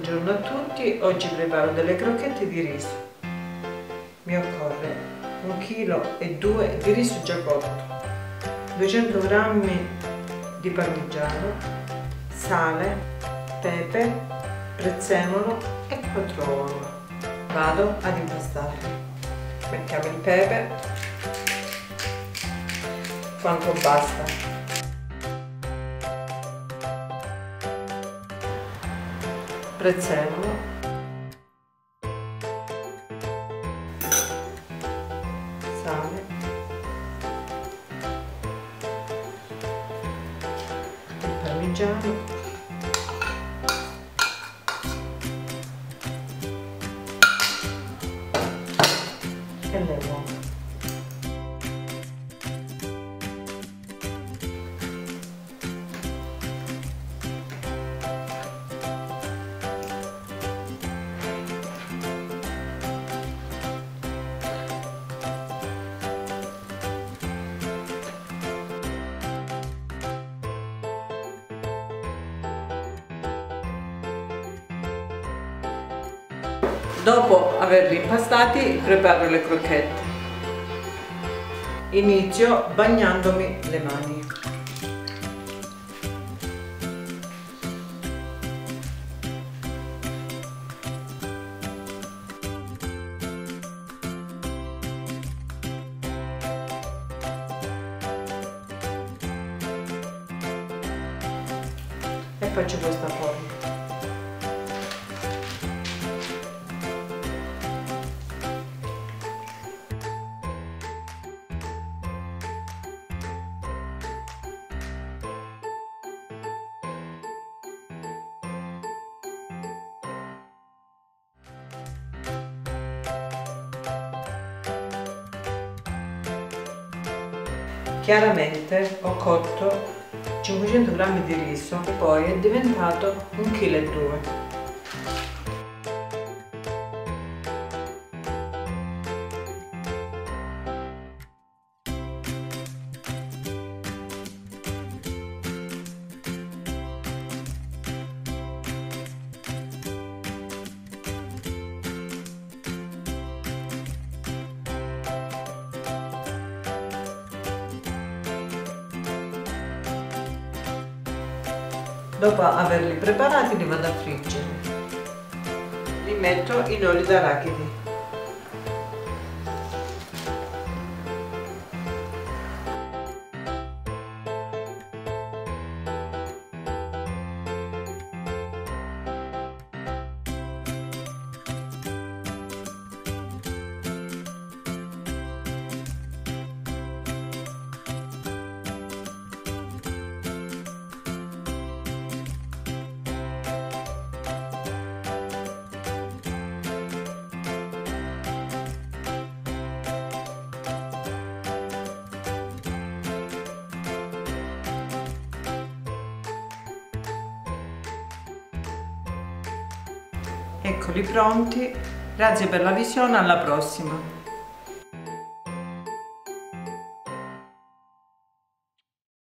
Buongiorno a tutti, oggi preparo delle crocchette di riso. Mi occorre 1,2 kg di riso già cotto, 200 g di parmigiano, sale, pepe, prezzemolo e 4 uova. Vado ad impastare. Mettiamo il pepe quanto basta. Prezzemolo, sale, il parmigiano e le uova. Dopo averli impastati, preparo le crocchette. Inizio bagnandomi le mani. E faccio questa forma. Chiaramente ho cotto 500 g di riso e poi è diventato 1,2 kg. Dopo averli preparati li vado a friggere. Li metto in olio d'arachidi. Eccoli pronti, grazie per la visione, alla prossima!